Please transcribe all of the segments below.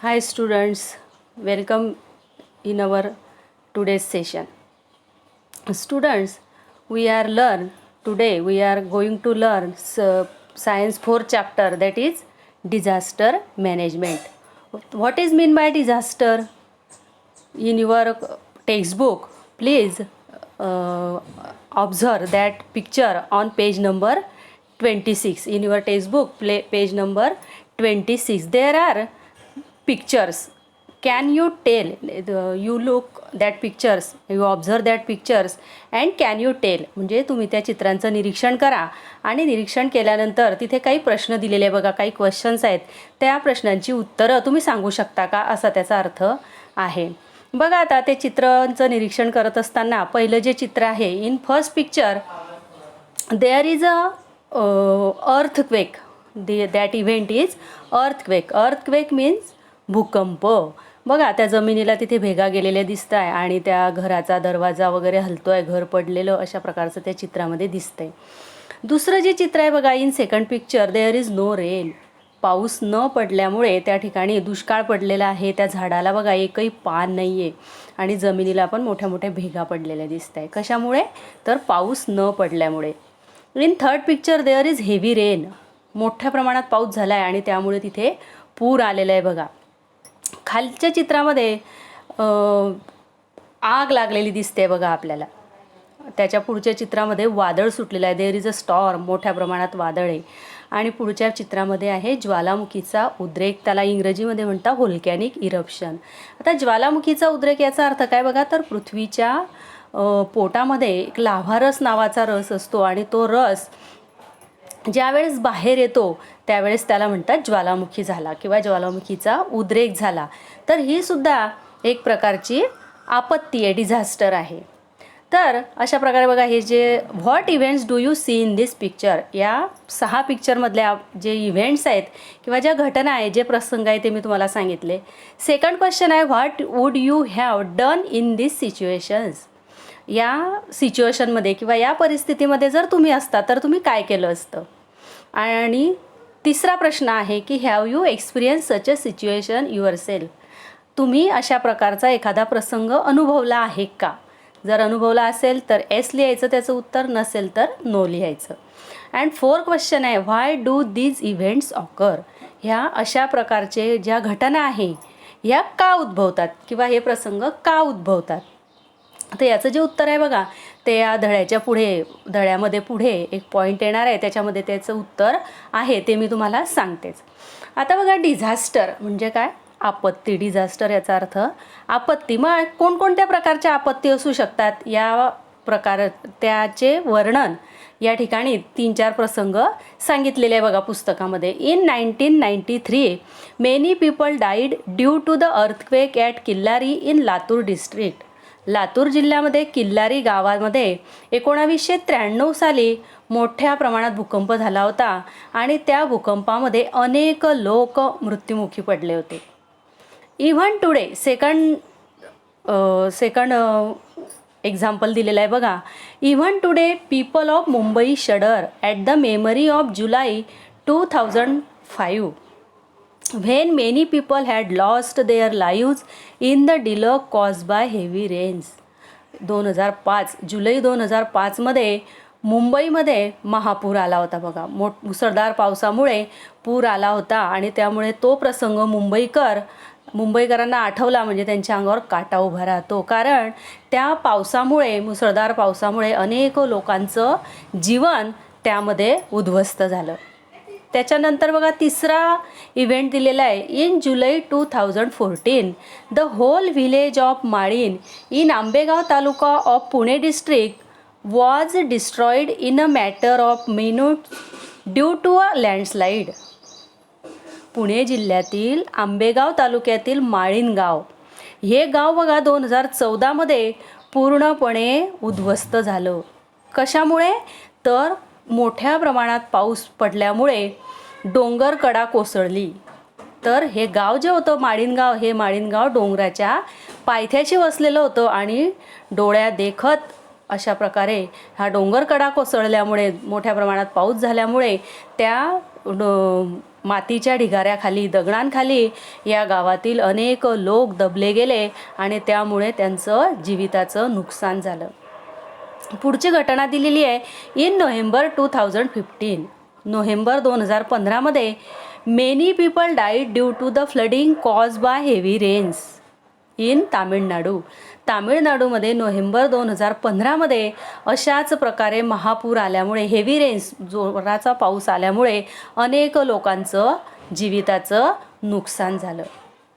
Hi students, welcome in our today's session. Students, we are going to learn science 4 chapter, that is disaster management. What is mean by disaster? In your textbook, please observe that picture on page number 26. In your textbook, page number 26, there are pictures. Can you tell, you look that pictures, you observe that pictures and can you tell, म्हणजे तुम्ही त्या चित्रांचं निरीक्षण करा आणि निरीक्षण केल्यानंतर तिथे काही प्रश्न दिलेले बघा, काही क्वेश्चन्स आहेत, त्या प्रश्नांची उत्तरं तुम्ही सांगू शकता का, असा त्याचा अर्थ आहे. बघा आता ते चित्रांचं निरीक्षण करत असताना पहिलं जे चित्र आहे, in first picture there is a earthquake. That event is earthquake. Earthquake means भूकंप. बघा त्या जमिनीला तिथे भेगा गेलेल्या दिसत आहे आणि त्या घराचा दरवाजा वगैरे हलतो आहे, घर पडलेलं अशा प्रकारचं त्या चित्रामध्ये दिसतंय. दुसरं जे चित्र आहे बघा, in second picture there is no rain. पाऊस न पडल्यामुळे त्या ठिकाणी दुष्काळ पडलेला आहे. त्या झाडाला बघा एकही पान नाही आहे आणि जमिनीला पण मोठ्या मोठ्या भेगा पडलेल्या दिसत आहे. कशामुळे? तर पाऊस न पडल्यामुळे. In third picture there is heavy rain. मोठ्या प्रमाणात पाऊस झाला आहे आणि त्यामुळे तिथे पूर आलेला आहे बघा. खालच्या चित्रामध्ये आग लागलेली दिसते बघा आपल्याला. त्याच्या पुढच्या चित्रामध्ये वादळ सुटलेलं आहे. There is a storm. मोठ्या प्रमाणात वादळ आहे. आणि पुढच्या चित्रामध्ये आहे ज्वालामुखीचा उद्रेक. त्याला इंग्रजीमध्ये म्हणतात व्होल्कॅनिक इरप्शन. आता ज्वालामुखीचा उद्रेक याचा अर्थ काय बघा, तर पृथ्वीच्या पोटामध्ये एक लाव्हारस नावाचा रस असतो आणि तो रस ज्यावेळेस बाहेर येतो त्यावेळेस त्याला म्हणतात ज्वालामुखी झाला किंवा ज्वालामुखीचा उद्रेक झाला. तर ही सुद्धा एक प्रकारची आपत्ती आहे, डिझास्टर आहे. तर अशा प्रकारे बघा हे जे what events do you see in this picture, या 6 पिक्चरमधल्या जे इव्हेंट्स आहेत किंवा ज्या घटना आहे, जे प्रसंग आहे ते मी तुम्हाला सांगितले. सेकंड क्वेश्चन आहे, what would you have done in this situations. या सिच्युएशनमध्ये किंवा या परिस्थितीमध्ये जर तुम्ही असता तर तुम्ही काय केलं असतं. आणि तिसरा प्रश्न आहे की have you experience such a situation your self. तुम्ही अशा प्रकारचा एखादा प्रसंग अनुभवला आहे का. जर अनुभवला असेल तर एस लिहायचं त्याचं उत्तर, नसेल तर नो लिहायचं. अँड फोर्थ क्वेश्चन आहे, व्हाय डू दीज इव्हेंट्स ऑकर. ह्या अशा प्रकारचे ज्या घटना आहे ह्या का उद्भवतात किंवा हे प्रसंग का उद्भवतात. तर याचं जे उत्तर आहे बघा, ते या धड्यामध्ये पुढे एक पॉईंट येणार आहे, त्याच्यामध्ये त्याचं उत्तर आहे ते मी तुम्हाला सांगतेच. आता बघा डिझास्टर म्हणजे काय, आपत्ती. डिझास्टर याचा अर्थ आपत्ती. मग कोणकोणत्या प्रकारच्या आपत्ती असू शकतात या त्याचे वर्णन या ठिकाणी 3-4 प्रसंग सांगितलेले आहे बघा पुस्तकामध्ये. In 1993 many people died due to the earthquake at Killari in Latur district. Latur जिल्ह्यामध्ये किल्लारी गावामध्ये 1993 साली मोठ्या प्रमाणात भूकंप झाला होता आणि त्या भूकंपामध्ये अनेक लोक मृत्युमुखी पडले होते. इव्हन टुडे सेकंड एक्झाम्पल दिलेलं आहे बघा. Even today people of Mumbai शडर at the memory of July 2005 when many people had lost their lives in the delay caused by heavy rains. 2005 जुलै 2005मध्ये मुंबईमध्ये महापूर आला होता बघा. मुसळधार पावसामुळे पूर आला होता आणि त्यामुळे तो प्रसंग मुंबईकरांना आठवला म्हणजे त्यांच्या अंगावर काटा उभा राहतो. कारण त्या पावसामुळे, मुसळधार पावसामुळे अनेक लोकांचं जीवन त्यामध्ये उद्ध्वस्त झालं. त्याच्यानंतर बघा तिसरा इव्हेंट दिलेला आहे. In July 2014 the whole village of Malin in Ambegaon taluka of Pune district was destroyed in a matter of minutes due to a landslide. Pune जिल्ह्यातील आंबेगाव तालुक्यातील माळीण गाव, हे गाव बघा 2014मध्ये पूर्णपणे उद्ध्वस्त झालं. कशामुळे? तर मोठ्या प्रमाणात पाऊस पडल्यामुळे डोंगरकडा कोसळली. तर हे गाव जे होतं माळीणगाव, हे माळीणगाव डोंगराच्या पायथ्याशी वसलेलं होतं आणि डोळ्या देखत अशा प्रकारे हा डोंगरकडा कोसळल्यामुळे, मोठ्या प्रमाणात पाऊस झाल्यामुळे त्या मातीच्या ढिगाऱ्याखाली, दगडांखाली या गावातील अनेक लोक दबले गेले आणि त्यामुळे त्यांचं जीविताचं नुकसान झालं. पुढची घटना दिलेली आहे इन नोव्हेंबर 2015. नोव्हेंबर 2015मध्ये many people died due to the flooding cause by heavy rains in Tamil Nadu. तामिळनाडूमध्ये नोव्हेंबर 2015मध्ये अशाच प्रकारे महापूर आल्यामुळे, हेवी रेन्स जोराचा पाऊस आल्यामुळे अनेक लोकांचं जीविताचं नुकसान झालं.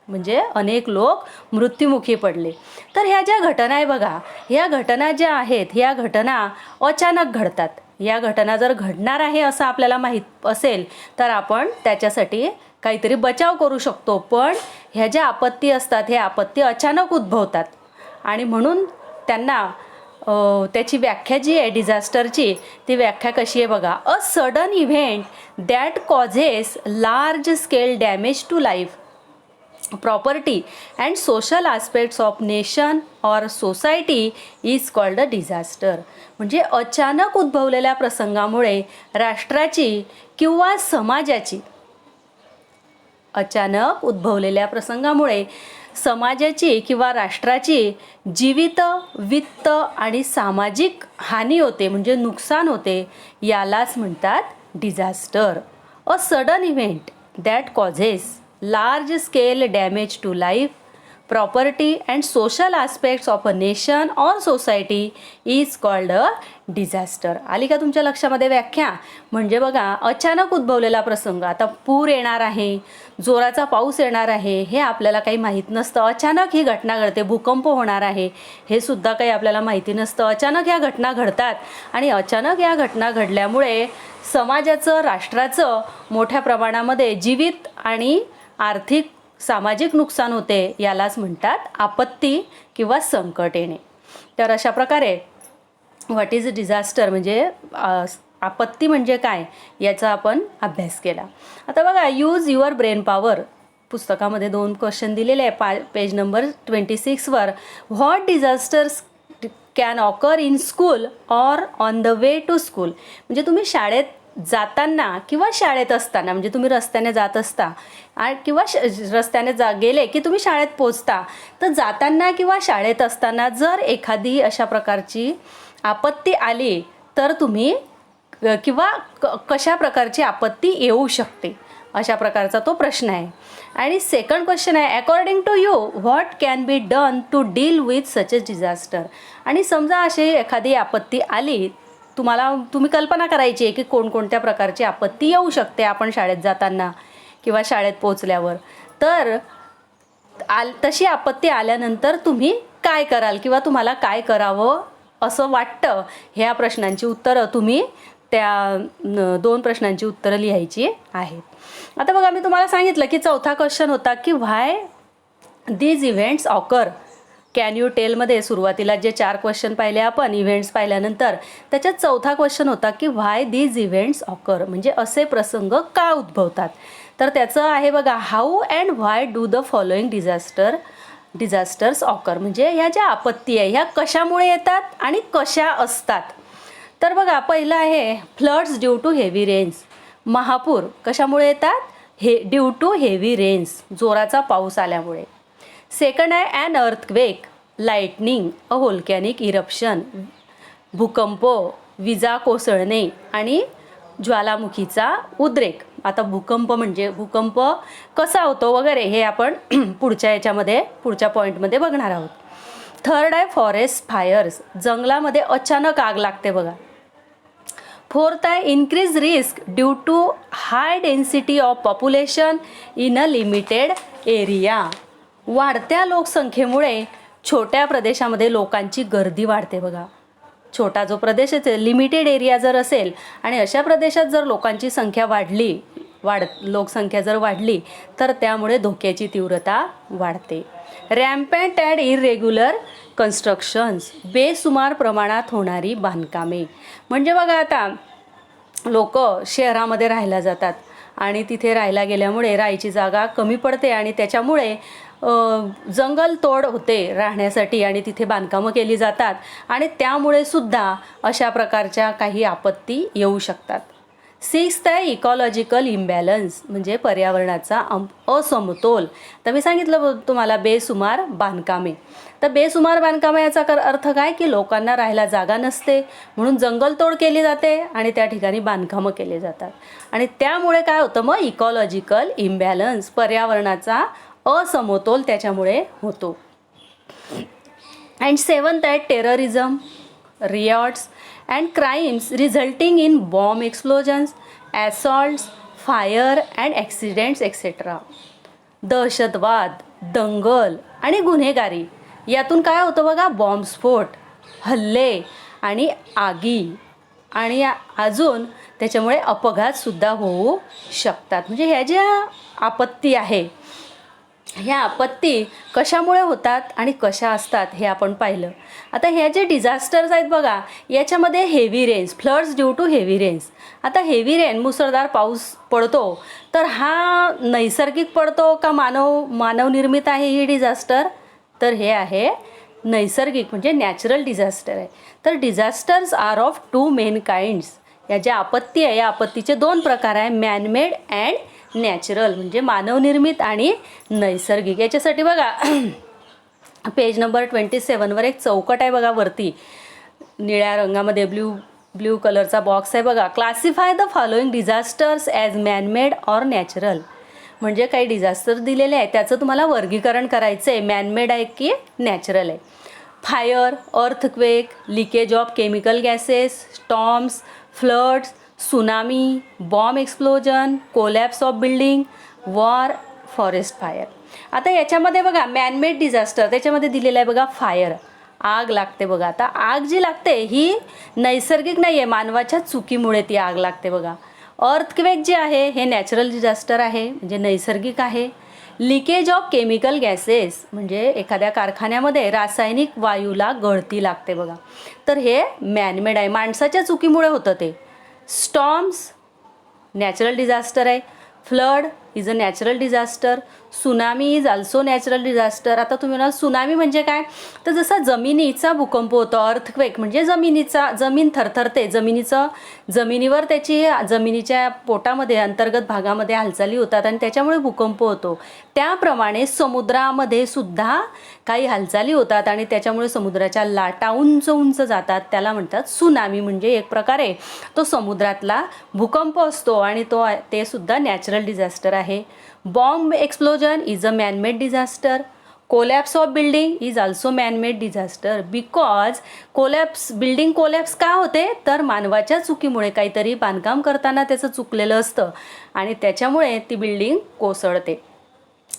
म्हणजे अनेक लोक मृत्युमुखी पडले. तर ह्या ज्या घटना आहे बघा, ह्या घटना ज्या आहेत ह्या घटना अचानक घडतात. या घटना जर घडणार आहे असं आपल्याला माहीत असेल तर आपण त्याच्यासाठी काहीतरी बचाव करू शकतो. पण ह्या ज्या आपत्ती असतात हे आपत्ती अचानक उद्भवतात आणि म्हणून त्यांना त्याची व्याख्या जी आहे डिझास्टरची, ती व्याख्या कशी आहे बघा. A sudden event that causes large scale damage to life, property and social aspects of nation or society is called a disaster. म्हणजे अचानक उद्भवलेल्या प्रसंगामुळे राष्ट्राची किंवा समाजाची, अचानक उद्भवलेल्या प्रसंगामुळे समाजाची किंवा राष्ट्राची जीवित, वित्त आणि सामाजिक हानी होते, म्हणजे नुकसान होते. यालाच म्हणतात disaster. A sudden event that causes large scale damage to life, property and social aspects of a nation or society is called a disaster. आली का तुमच्या लक्षामध्ये व्याख्या? म्हणजे बघा, अचानक उद्भवलेला प्रसंग, आता पूर येणार आहे, जोराचा पाऊस येणार आहे, हे आपल्याला काही माहीत नसतं. अचानक ही घटना घडते. भूकंप होणार आहे, हे सुद्धा काही आपल्याला माहिती नसतं. अचानक या घटना घडतात आणि अचानक या घटना घडल्यामुळे समाजाचं, राष्ट्राचं मोठ्या प्रमाणामध्ये जीवित आणि आर्थिक, सामाजिक नुकसान होते. यालाच म्हणतात आपत्ती किंवा संकट येणे. तर अशा प्रकारे व्हॉट इज डिझास्टर म्हणजे आपत्ती म्हणजे काय याचा आपण अभ्यास केला. आता बघा, यूज युअर ब्रेन पॉवर पुस्तकामध्ये 2 क्वेश्चन दिलेले आहे पेज नंबर 26वर. What disasters can occur in school or on the way to school. म्हणजे तुम्ही शाळेत जाताना किंवा शाळेत असताना, म्हणजे तुम्ही रस्त्याने जात असता किंवा रस्त्याने गेले की तुम्ही शाळेत पोचता, तर जाताना किंवा शाळेत असताना जर एखादी अशा प्रकारची आपत्ती आली तर तुम्ही किंवा कशा प्रकारची आपत्ती येऊ शकते, अशा प्रकारचा तो प्रश्न आहे. आणि सेकंड क्वेश्चन आहे, according to you what can be done to deal with such a disaster. आणि समजा अशी एखादी आपत्ती आली, तुम्ही कल्पना करायची आहे की कोणकोणत्या प्रकारची आपत्ती येऊ शकते आपण शाळेत जाताना किंवा शाळेत पोचल्यावर. तर तशी आपत्ती आल्यानंतर तुम्ही काय कराल किंवा तुम्हाला काय करावं असं वाटतं, ह्या प्रश्नांची उत्तरं तुम्ही त्या 2 प्रश्नांची उत्तरं लिहायची आहेत. आता बघा, मी तुम्हाला सांगितलं की चौथा क्वेश्चन होता की why these events occur. Can you टेलमध्ये सुरुवातीला जे 4 क्वेश्चन पाहिले आपण इव्हेंट्स पाहिल्यानंतर, त्याच्यात चौथा क्वेश्चन होता की व्हाय दीज इव्हेंट्स ऑकर, म्हणजे असे प्रसंग का उद्भवतात. तर त्याचं आहे बघा, how and why do the following disasters occur. म्हणजे ह्या ज्या आपत्ती आहे ह्या कशामुळे येतात आणि कशा असतात. तर बघा, पहिलं आहे floods due to heavy rains. महापूर कशामुळे येतात? ड्यू टू हेवी रेन्स, जोराचा पाऊस आल्यामुळे. सेकंड आहे an earthquake, lightning, a volcanic eruption, भूकंप, विजा कोसळणे आणि ज्वालामुखीचा उद्रेक. आता भूकंप म्हणजे भूकंप कसा होतो वगैरे हे आपण पुढच्या पॉईंटमध्ये बघणार आहोत. थर्ड आहे फॉरेस्ट फायर्स, जंगलामध्ये अचानक आग लागते बघा. फोर्थ आहे increase risk due to high density of population in a limited area. वाढत्या लोकसंख्येमुळे छोट्या प्रदेशामध्ये लोकांची गर्दी वाढते बघा. छोटा जो प्रदेश आहे, लिमिटेड एरिया जर असेल आणि अशा प्रदेशात जर लोकांची संख्या लोकसंख्या जर वाढली तर त्यामुळे धोक्याची तीव्रता वाढते. रॅम्पंट अँड इरेग्युलर कन्स्ट्रक्शन्स, बेसुमार प्रमाणात होणारी बांधकामे. म्हणजे बघा, आता लोक शहरामध्ये राहायला जातात आणि तिथे राहायला गेल्यामुळे राहायची जागा कमी पडते आणि त्याच्यामुळे जंगल तोड होते राहण्यासाठी आणि तिथे बांधकामं केली जातात आणि त्यामुळे सुद्धा अशा प्रकारच्या काही आपत्ती येऊ शकतात. सिक्स्थ आहे इकॉलॉजिकल इम्बॅलन्स, म्हणजे पर्यावरणाचा असमतोल. तर मी सांगितलं तुम्हाला बेसुमार बांधकामे. तर बेसुमार बांधकामे याचा अर्थ काय की लोकांना राहायला जागा नसते म्हणून जंगलतोड केली जाते आणि त्या ठिकाणी बांधकामं केली जातात आणि त्यामुळे काय होतं मग इकॉलॉजिकल इम्बॅलन्स, पर्यावरणाचा असमतोल त्याच्यामुळे होतो. अँड सेवन्थ आहे terrorism, riots and crimes resulting in bomb explosions, assaults, fire and accidents etcetera. दहशतवाद, दंगल आणि गुन्हेगारी यातून काय होतं बघा, बॉम्बस्फोट, हल्ले आणि आगी आणि अजून त्याच्यामुळे अपघातसुद्धा होऊ शकतात. म्हणजे ह्या ज्या आपत्ती आहे, ह्या आपत्ती कशामुळे होतात आणि कशा असतात हे आपण पाहिलं. आता ह्या जे डिझास्टर्स आहेत बघा, याच्यामध्ये heavy rains, floods due to heavy rains. आता हेवी रेन, मुसळधार पाऊस पडतो, तर हा नैसर्गिक पडतो का मानवनिर्मित आहे ही डिझास्टर? तर हे आहे नैसर्गिक, म्हणजे नॅचरल डिझास्टर आहे. तर disasters are of two main kinds. या ज्या आपत्ती आहे या आपत्तीचे दोन प्रकार आहे, मॅनमेड अँड नॅचरल, म्हणजे मानवनिर्मित आणि नैसर्गिक. याच्यासाठी बघा पेज नंबर 27वर एक चौकट आहे बघा, वरती निळ्या रंगामध्ये ब्ल्यू कलरचा बॉक्स आहे बघा. Classify the following disasters as man-made or natural. म्हणजे काही डिझास्टर दिलेले आहे त्याचं तुम्हाला वर्गीकरण करायचं आहे, मॅनमेड आहे की नॅचरल आहे. Fire, earthquake, leakage of chemical gases, storms, floods, tsunami, bomb explosion, collapse of building, war, forest fire. आता याच्यामध्ये बघा मॅनमेड डिझास्टर त्याच्यामध्ये दिलेलं आहे बघा, फायर, आग लागते बघा. आता आग जी लागते ही नैसर्गिक नाही आहे, मानवाच्या चुकीमुळे ती आग लागते बघा. अर्थक्वेक जे आहे हे नॅचरल डिझास्टर आहे, म्हणजे नैसर्गिक आहे. लिकेज ऑफ केमिकल गॅसेस, म्हणजे एखाद्या कारखान्यामध्ये रासायनिक वायूला गळती लागते बघा, तर हे मॅनमेड आहे, माणसाच्या चुकीमुळे होतं ते. स्टॉर्म्स नॅचरल डिझास्टर आहे. Flood is a natural disaster. Tsunami is also natural disaster. आता तुम्ही म्हणाल सुनामी म्हणजे काय, तर जसा जमिनीचा भूकंप होतो. अर्थक्वेक म्हणजे जमीन थरथरते, जमिनीवर त्याची जमिनीच्या पोटामध्ये अंतर्गत भागामध्ये हालचाली होतात आणि त्याच्यामुळे भूकंप होतो. त्याप्रमाणे समुद्रामध्ये सुद्धा काही हालचाली होतात आणि त्याच्यामुळे समुद्राच्या लाटा उंच उंच जातात, त्याला म्हणतात सुनामी. म्हणजे एक प्रकारे तो समुद्रातला भूकंप असतो आणि ते सुद्धा नॅचरल डिझास्टर आहे. Bomb explosion is a man-made disaster. Collapse of building is also man-made disaster because building collapse का होते, तर मानवाच्या चुकीमुळे, काहीतरी बांधकाम करताना त्याचं चुकलेलं असतं आणि त्याच्यामुळे ती बिल्डिंग कोसळते.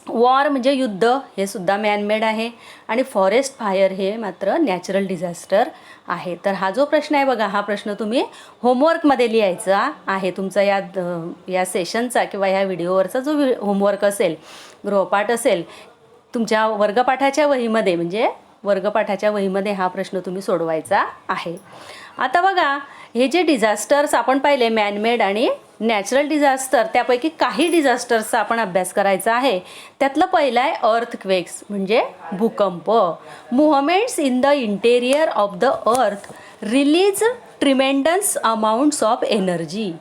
वॉर म्हणजे युद्ध, हे सुद्धा मॅनमेड आहे. आणि फॉरेस्ट फायर हे मात्र नॅचरल डिझास्टर आहे. तर हा जो प्रश्न आहे बघा, हा प्रश्न तुम्ही होमवर्कमध्ये लिहायचा आहे. तुमचा या सेशनचा किंवा ह्या व्हिडिओवरचा जो होमवर्क असेल, गृहपाठ असेल, तुमच्या वर्गपाठाच्या वहीमध्ये, म्हणजे वर्गपाठाच्या वहीमध्ये हा प्रश्न तुम्ही सोडवायचा आहे. आता बघा हे जे डिझास्टर्स आपण पाहिले, मॅनमेड आणि नॅचरल डिझास्टर, त्यापैकी काही डिझास्टर्सचा आपण अभ्यास करायचा आहे. त्यातलं पहिलं आहे अर्थक्वेक्स, म्हणजे भूकंप. Movements in the interior of the earth release tremendous amounts of energy.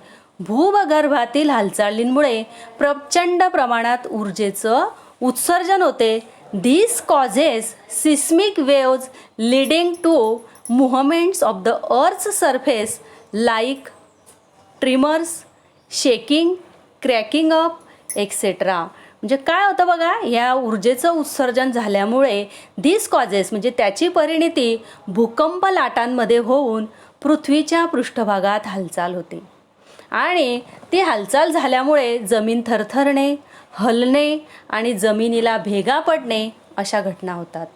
भूगर्भातील हालचालींमुळे प्रचंड प्रमाणात ऊर्जेचं उत्सर्जन होते. This causes seismic waves leading to movements of the Earth's surface like tremors, shaking, cracking up, etc. म्हणजे काय होतं बघा, या ऊर्जेचं उत्सर्जन झाल्यामुळे दिस कॉजेस म्हणजे त्याची परिणिती भूकंप लाटांमध्ये होऊन पृथ्वीच्या पृष्ठभागात हालचाल होते आणि ती हालचाल झाल्यामुळे जमीन थरथरणे, हलणे आणि जमिनीला भेगा पडणे अशा घटना होतात.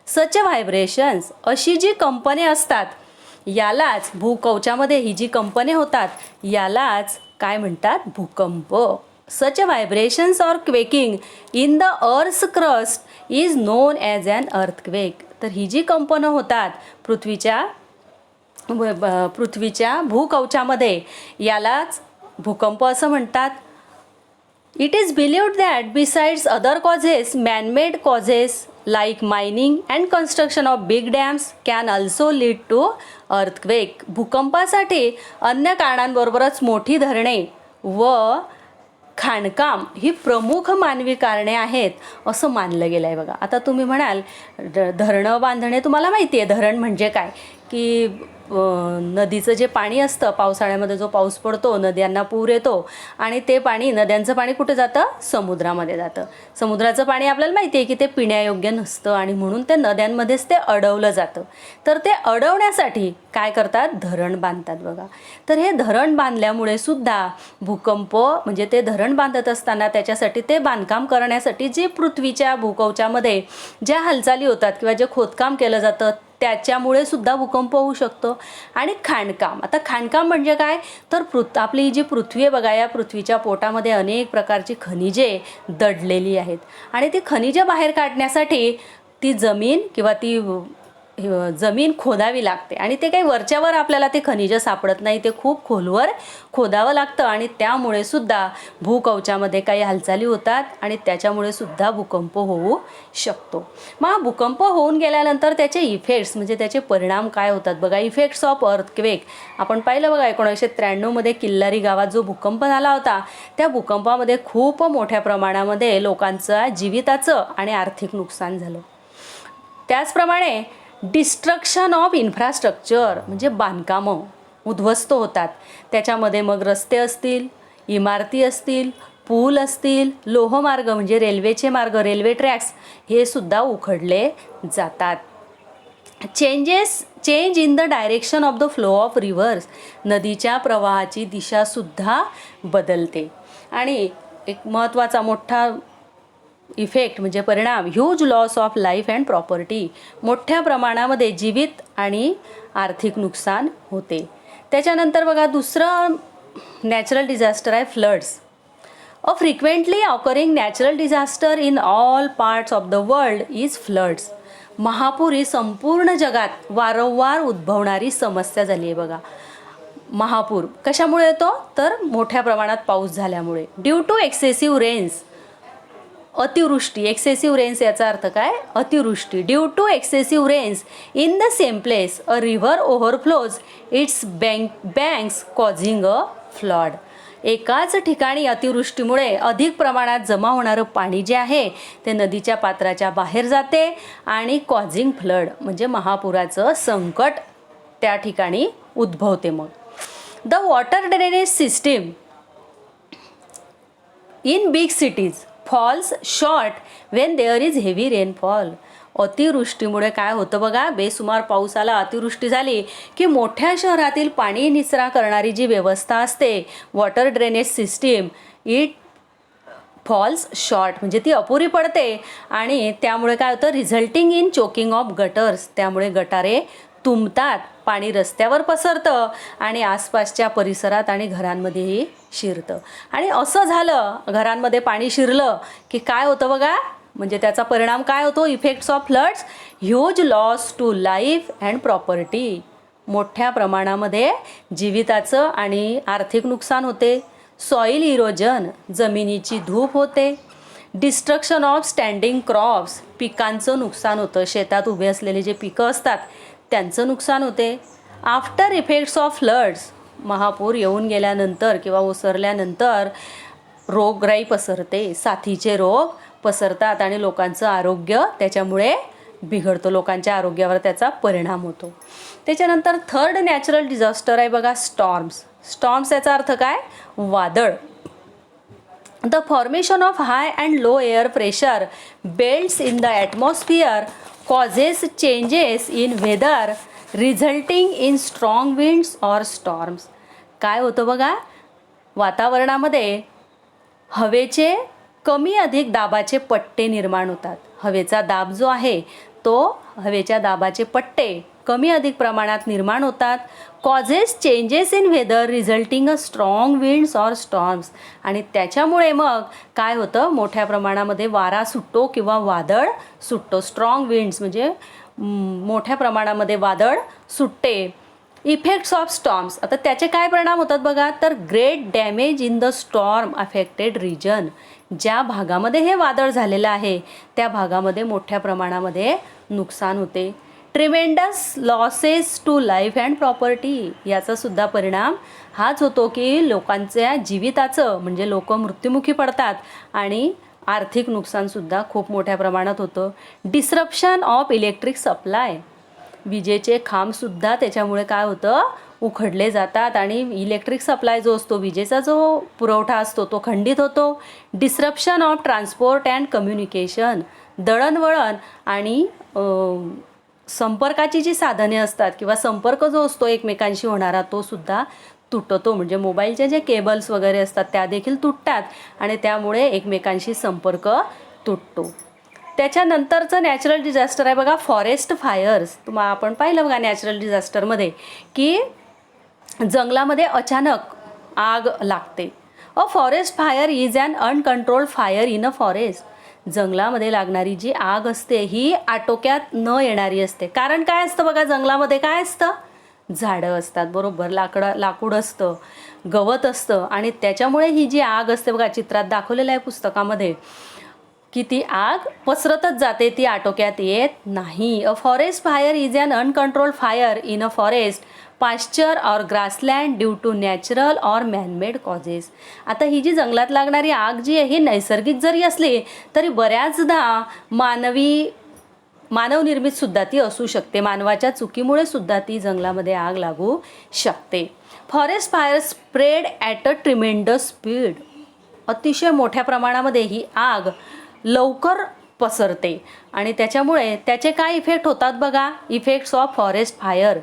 सच व्हायब्रेशन्स, अशी जी कंपने असतात यालाच, भूकवचामध्ये ही जी कंपने होतात यालाच काय म्हणतात, भूकंप. Such vibrations or quaking in the earth's crust is known as an earthquake. तर ही जी कंपनं होतात पृथ्वीच्या भूकवचामध्ये यालाच भूकंप असं म्हणतात. It is believed that besides other causes, man-made causes like mining and construction of big dams can also lead to earthquake. भूकंपासाठी अन्य कारणांबरोबरच मोठी धरणे व खाणकाम ही प्रमुख मानवी कारणे आहेत असं मानलं गेलं आहे बघा. आता तुम्ही म्हणाल धरणं बांधणे तुम्हाला माहिती आहे धरण म्हणजे काय की नदीचं जे पाणी असतं पावसाळ्यामध्ये जो पाऊस पडतो नद्यांना पूर येतो आणि ते पाणी नद्यांचं पाणी कुठे जातं समुद्रामध्ये जातं. समुद्राचं पाणी आपल्याला माहिती आहे की ते पिण्यायोग्य नसतं आणि म्हणून ते नद्यांमध्येच ते अडवलं जातं. तर ते अडवण्यासाठी काय करतात धरण बांधतात बघा. तर हे धरण बांधल्यामुळे सुद्धा भूकंप म्हणजे ते धरण बांधत असताना त्याच्यासाठी ते बांधकाम करण्यासाठी जे पृथ्वीच्या भूकवचामध्ये ज्या हालचाली होतात किंवा जे खोदकाम केलं जातं त्याच्यामुळे सुद्धा भूकंप होऊ शकतो. आणि खाणकाम, आता खाणकाम म्हणजे काय तर आपली जी पृथ्वी आहे बघा या पृथ्वीच्या पोटामध्ये अनेक प्रकारची खनिजे दडलेली आहेत आणि ती खनिजे बाहेर काढण्यासाठी ती जमीन किंवा ती जमीन खोदावी लागते आणि ते काही वरच्यावर आपल्याला ते खनिज सापडत नाही, ते खूप खोलवर खोदावं लागतं आणि त्यामुळे सुद्धा भूकवचामध्ये काही हालचाली होतात आणि त्याच्यामुळे सुद्धा भूकंप होऊ शकतो. मग भूकंप होऊन गेल्यानंतर त्याचे इफेक्ट्स म्हणजे त्याचे परिणाम काय होतात बघा. इफेक्ट्स ऑफ अर्थक्वेक आपण पाहिलं बघा 1993 किल्लारी गावात जो भूकंप झाला होता त्या भूकंपामध्ये खूप मोठ्या प्रमाणामध्ये लोकांचं जीविताचं आणि आर्थिक नुकसान झालं. त्याचप्रमाणे डिस्ट्रक्शन ऑफ इन्फ्रास्ट्रक्चर म्हणजे बांधकामं उद्ध्वस्त होतात. त्याच्यामध्ये मग रस्ते असतील, इमारती असतील, पूल असतील, लोहमार्ग म्हणजे रेल्वेचे मार्ग रेल्वे हे सुद्धा उखडले जातात. Change in the direction of the flow of reverse नदीच्या प्रवाहाची दिशासुद्धा बदलते. आणि एक महत्त्वाचा मोठा इफेक्ट म्हणजे परिणाम huge loss of life and property मोठ्या प्रमाणामध्ये जीवित आणि आर्थिक नुकसान होते. त्याच्यानंतर बघा दुसरं नॅचरल डिझास्टर आहे floods. A frequently occurring natural disaster in all parts of the world is floods. महापूर ही संपूर्ण जगात वारंवार उद्भवणारी समस्या झाली आहे बघा. महापूर कशामुळे येतो तर मोठ्या प्रमाणात पाऊस झाल्यामुळे. ड्यू टू एक्सेसिव्ह रेन्स अतिवृष्टी एक्सेसिव्ह रेन्स याचा अर्थ काय अतिवृष्टी. Due to excessive rains in the same place a river overflows its banks causing a flood. एकाच ठिकाणी अतिवृष्टीमुळे अधिक प्रमाणात जमा होणारं पाणी जे आहे ते नदीच्या पात्राच्या बाहेर जाते आणि कॉझिंग फ्लड म्हणजे महापुराचं संकट त्या ठिकाणी उद्भवते. मग the water drainage system in big cities falls short when there is heavy rainfall. अतिवृष्टीमुळे काय होतं बघा बेसुमार पाऊस आला अतिवृष्टी झाली की मोठ्या शहरातील पाणी निचरा करणारी जी व्यवस्था असते water drainage system it falls short म्हणजे ती अपुरी पडते आणि त्यामुळे काय होतं resulting in choking of gutters त्यामुळे गटारे तुंबतात पाणी रस्त्यावर पसरतं आणि आसपासच्या परिसरात आणि घरांमध्येही शिरतं. आणि असं झालं घरांमध्ये पाणी शिरलं की काय होतं बघा म्हणजे त्याचा परिणाम काय होतो effects of floods huge loss to life and property. मोठ्या प्रमाणामध्ये जीविताचं आणि आर्थिक नुकसान होते. सॉईल इरोजन जमिनीची धूप होते. डिस्ट्रक्शन ऑफ स्टँडिंग क्रॉप्स पिकांचं नुकसान होतं. शेतात उभे असलेले जे पिकं असतात त्यांचं नुकसान होते. आफ्टर इफेक्ट्स ऑफ फ्लड्स महापूर येऊन गेल्यानंतर किंवा ओसरल्यानंतर रोगराई पसरते. साथीचे रोग पसरतात आणि लोकांचं आरोग्य त्याच्यामुळे बिघडतं. लोकांच्या आरोग्यावर त्याचा परिणाम होतो. त्याच्यानंतर थर्ड नॅचरल डिझास्टर आहे बघा स्टॉर्म्स. स्टॉर्म्स याचा अर्थ काय वादळ. The formation of high and low air pressure belts in the atmosphere causes changes in weather resulting in strong winds or storms. काय होतं बघा वातावरणामध्ये हवेचे कमी अधिक दाबाचे पट्टे निर्माण होतात. हवेचा दाब जो आहे तो हवेच्या दाबाचे पट्टे कमी अधिक प्रमाणात निर्माण होतात. Causes changes in weather resulting a strong winds or storms आणि त्याच्यामुळे मग काय होतं मोठ्या प्रमाणामध्ये वारा सुटतो किंवा वादळ सुटतो. स्ट्रॉंग विंड्स म्हणजे मोठ्या प्रमाणामध्ये वादळ सुटते इफेक्ट्स ऑफ स्टॉर्म्स, आता त्याचे काय परिणाम होतात बघा, तर great damage in the storm affected region. ज्या भागामध्ये हे वादळ झालेलं आहे त्या भागामध्ये मोठ्या प्रमाणामध्ये नुकसान होते. Tremendous losses to life and property, याचा सुद्धा परिणाम हाच होतो की लोकांच्या जीविताचं म्हणजे लोक मृत्युमुखी पडतात आणि आर्थिक नुकसानसुद्धा खूप मोठ्या प्रमाणात होतं. डिसरप्शन ऑफ इलेक्ट्रिक सप्लाय, विजेचे खांबसुद्धा त्याच्यामुळे काय होतं, उखडले जातात आणि इलेक्ट्रिक सप्लाय जो असतो, विजेचा जो पुरवठा असतो तो खंडित होतो. Disruption of transport and communication, दळणवळण आणि संपर्काची जी साधने असतात किंवा संपर्क जो असतो एकमेकांशी होणारा तो सुद्धा तुटतो. म्हणजे मोबाईलचे जे केबल्स वगैरे असतात त्या देखील तुटतात आणि त्यामुळे एकमेकांशी संपर्क तुटतो. त्याच्यानंतरचं नॅचरल डिझास्टर आहे बघा, फॉरेस्ट फायर्स. आपण पाहिलं बघा नॅचरल डिझास्टरमध्ये की जंगलामध्ये अचानक आग लागते. A forest fire is an uncontrolled fire in a forest. जंगलामध्ये लागणारी जी आग असते ही आटोक्यात न येणारी असते. कारण काय असतं बघा, जंगलामध्ये काय असतं, झाडं असतात, बरोबर, लाकूड असतं, गवत असतं आणि त्याच्यामुळे ही जी आग असते बघा, चित्रात दाखवलेलं आहे पुस्तकामध्ये, की ती आग पसरतच जाते, ती आटोक्यात येत नाही. A forest fire is an uncontrolled fire in a forest pasture or grassland due to natural or manmade causes. आता ही जी जंगलात लागणारी आग जी आहे ही नैसर्गिक जरी असली तरी बऱ्याचदा मानवनिर्मित सुद्धा ती असू शकते. मानवाच्या चुकीमुळे सुद्धा ती जंगलामध्ये आग लागू शकते. Forest fire spread at a tremendous speed, अतिशय मोठ्या प्रमाणामध्ये ही आग लवकर पसरते आणि त्याच्यामुळे त्याचे काय इफेक्ट होतात बघा, effects of forest fire,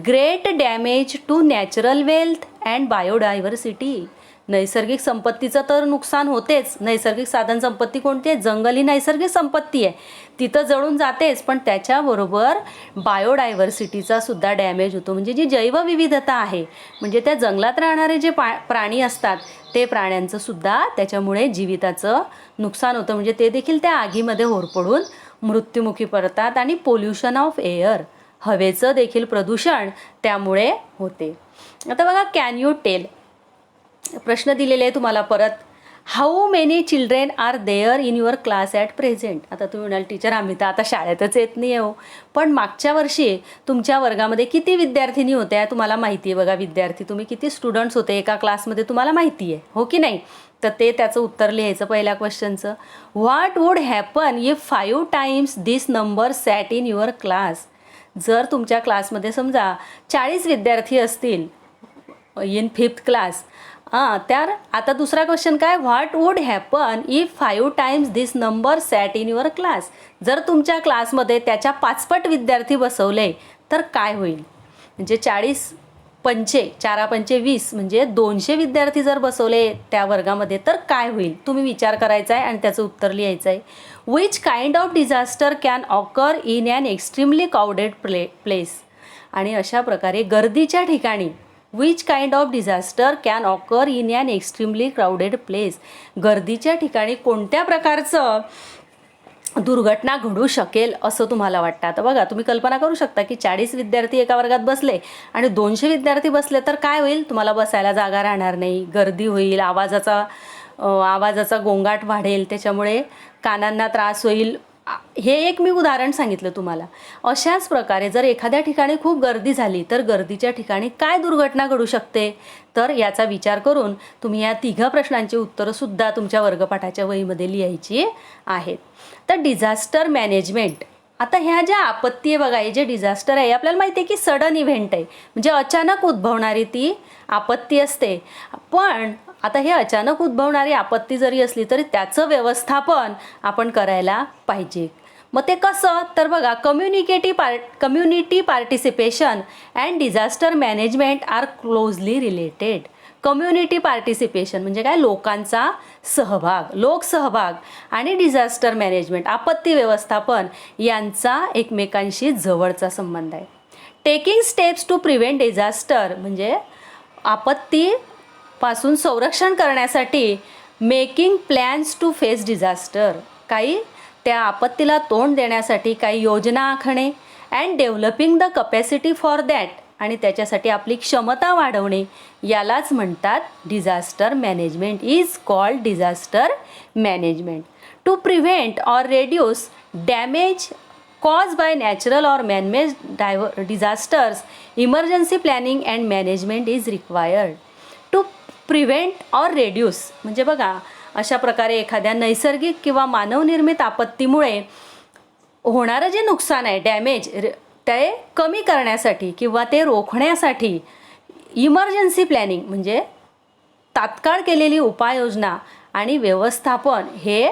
great damage to natural wealth and biodiversity. नैसर्गिक संपत्तीचं तर नुकसान होतेच. नैसर्गिक साधन संपत्ती कोणती आहे, जंगल ही नैसर्गिक संपत्ती आहे, तिथं जळून जातेच, पण त्याच्याबरोबर बायोडायव्हर्सिटीचा सुद्धा डॅमेज होतो. म्हणजे जी जैवविविधता आहे, म्हणजे त्या जंगलात राहणारे जे प्राणी असतात ते प्राण्यांचं सुद्धा त्याच्यामुळे जीविताचं नुकसान होतं. म्हणजे ते देखील त्या आगीमध्ये होरपळून मृत्युमुखी पडतात. आणि पोल्युशन ऑफ एअर, हवेचं देखील प्रदूषण त्यामुळे होते. आता बघा, कॅन यू टेल, प्रश्न दिलेले आहे तुम्हाला परत, how many children are there in your class at present. आता तुम्ही म्हणाल टीचर आम्ही तर आता शाळेतच येत नाही हो, पण मागच्या वर्षी तुमच्या वर्गामध्ये किती विद्यार्थिनी होत्या तुम्हाला माहिती आहे बघा. विद्यार्थी तुम्ही किती स्टुडंट्स होते एका क्लासमध्ये तुम्हाला माहिती आहे, हो की नाही. तर त्याचं उत्तर लिहायचं पहिल्या क्वेश्चनचं. What would happen if 5 times this number sat in your class. जर तुमच्या क्लासमध्ये समजा 40 विद्यार्थी असतील इन 5th क्लास, तर आता दुसरा क्वेश्चन काय, what would happen if 5 times this number sat in your class. जर तुमच्या क्लासमध्ये त्याच्या 5 पट विद्यार्थी बसवले तर काय होईल. म्हणजे 40 पंचे 4 पंचे 20 म्हणजे 200 विद्यार्थी जर बसवले त्या वर्गामध्ये तर काय होईल, तुम्ही विचार करायचा आहे आणि त्याचं उत्तर लिहायचं आहे. Which kind of disaster can occur in an extremely crowded place. आणि अशा प्रकारे गर्दीच्या ठिकाणी which kind of disaster can occur in an extremely crowded place, गर्दीच्या ठिकाणी कोणत्या प्रकारचं दुर्घटना घडू शकेल असं तुम्हाला वाटतं. आता बघा, तुम्ही कल्पना करू शकता की 40 विद्यार्थी एका वर्गात बसले आणि 200 विद्यार्थी बसले तर काय होईल, तुम्हाला बसायला जागा राहणार नाही, गर्दी होईल, आवाजाचा गोंगाट वाढेल, त्याच्यामुळे कानांना त्रास होईल. हे एक मी उदाहरण सांगितलं तुम्हाला. अशाच प्रकारे जर एखाद्या ठिकाणी खूप गर्दी झाली तर गर्दीच्या ठिकाणी काय दुर्घटना घडू शकते, तर याचा विचार करून तुम्ही या 3 प्रश्नांची उत्तरंसुद्धा तुमच्या वर्गपाठाच्या वहीमध्ये लिहायची आहेत. तर डिझास्टर मॅनेजमेंट, आता ह्या ज्या आपत्ती आहे बघा, हे जे डिझास्टर आहे आपल्याला माहिती आहे की सडन इव्हेंट आहे, म्हणजे अचानक उद्भवणारी ती आपत्ती असते. पण आता हे अचानक उद्भवणारी आपत्ती जरी असली तरी त्याचं व्यवस्थापन आपण करायला पाहिजे. मग ते कसं, तर बघा, community participation and disaster management are closely related. Community participation म्हणजे काय, लोकांचा सहभाग, लोकसहभाग, आणि डिझास्टर मॅनेजमेंट, आपत्ती व्यवस्थापन यांचा एकमेकांशी जवळचा संबंध आहे. Taking steps to prevent disaster म्हणजे आपत्तीपासून संरक्षण करण्यासाठी making plans to face disaster, काही त्या आपत्तीला तोंड देण्यासाठी काही योजना आखणे. And developing the capacity for that, आणि त्याच्यासाठी आपली क्षमता वाढवणे यालाच म्हणतात disaster management. Is called disaster management. To prevent or reduce damage caused by natural or man-made disasters, emergency planning and management is required. To prevent or reduce म्हणजे बघा, अशा प्रकारे एखाद्या नैसर्गिक किंवा मानवनिर्मित आपत्तीमुळे होणारं जे नुकसान आहे, डॅमेज, ते कमी करण्यासाठी किंवा ते रोखण्यासाठी इमर्जन्सी प्लॅनिंग म्हणजे तात्काळ केलेली उपाययोजना आणि व्यवस्थापन हे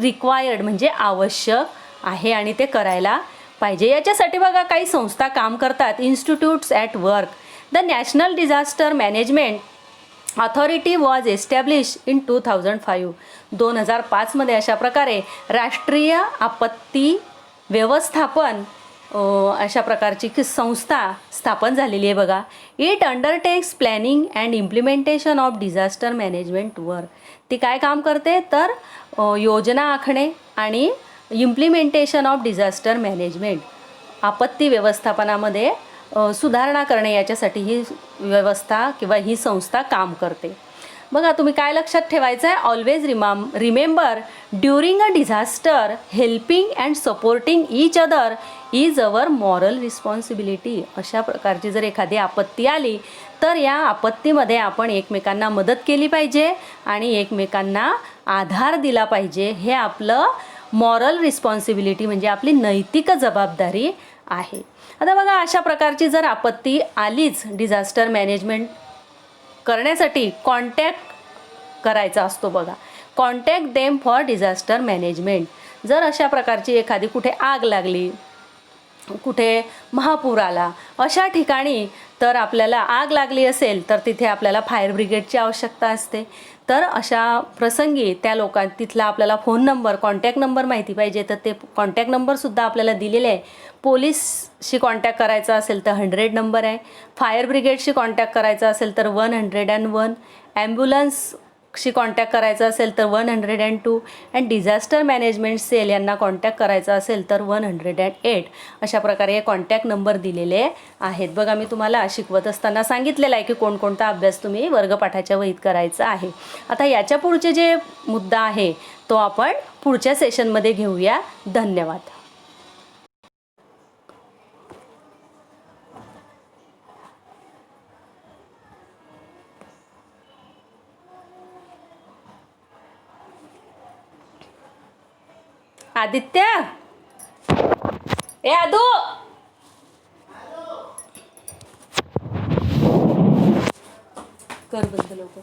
रिक्वायर्ड म्हणजे आवश्यक आहे आणि ते करायला पाहिजे. याच्यासाठी बघा काही संस्था काम करतात. Institutes at work. The national disaster management authority was establish in 2005. 2005मध्ये अशा प्रकारे राष्ट्रीय आपत्ती व्यवस्थापन अशा प्रकारची संस्था स्थापन झालेली आहे बघा. It undertakes planning and implementation of disaster management work. ती काय काम करते तर योजना आखणे आणि इम्प्लिमेंटेशन ऑफ डिझास्टर मॅनेजमेंट, आपत्ती व्यवस्थापनामध्ये सुधारणा करणे याच्यासाठी ही व्यवस्था किंवा ही संस्था काम करते. बघा तुम्ही काय लक्षात ठेवायचं आहे, always remember during a disaster helping and supporting each other is our moral responsibility. अशा प्रकारची जर एखादी आपत्ती आली तर या आपत्तीमध्ये आपण एकमेकांना मदत केली पाहिजे आणि एकमेकांना आधार दिला पाहिजे. हे आपलं मॉरल रिस्पॉन्सिबिलिटी म्हणजे आपली नैतिक जबाबदारी आहे. आता बघा अशा प्रकारची जर आपत्ती आलीच, डिझास्टर मॅनेजमेंट करण्यासाठी कॉन्टॅक्ट करायचा असतो बघा. Contact them for disaster management. जर अशा प्रकारची एखादी कुठे आग लागली, कुठे महापूर आला, अशा ठिकाणी तर आपल्याला आग लागली असेल तर तिथे आपल्याला फायर ब्रिगेडची आवश्यकता असते. तर अशा प्रसंगी त्या तिथला आपल्याला फोन नंबर, कॉन्टॅक्ट नंबर माहिती पाहिजे, तर ते कॉन्टॅक्ट नंबरसुद्धा आपल्याला दिलेले आहे. पोलीसशी कॉन्टॅक्ट करायचा असेल तर 100 नंबर आहे. फायर ब्रिगेडशी कॉन्टॅक्ट करायचा असेल तर 101. ॲम्ब्युलन्सशी कॉन्टॅक्ट करायचा असेल तर 102. अँड डिझास्टर मॅनेजमेंट सेल यांना कॉन्टॅक्ट करायचा असेल तर 108. अशा प्रकारे हे कॉन्टॅक्ट नंबर दिलेले आहेत. बघा मी तुम्हाला शिकवत असताना सांगितलेलं आहे की कोणकोणता अभ्यास तुम्ही वर्गपाठाच्या वहीत करायचा आहे. आता याच्या पुढचे जे मुद्दा आहे तो आपण पुढच्या सेशनमध्ये घेऊया. धन्यवाद. आदित्य, ए आदू, कर बंद लवकर.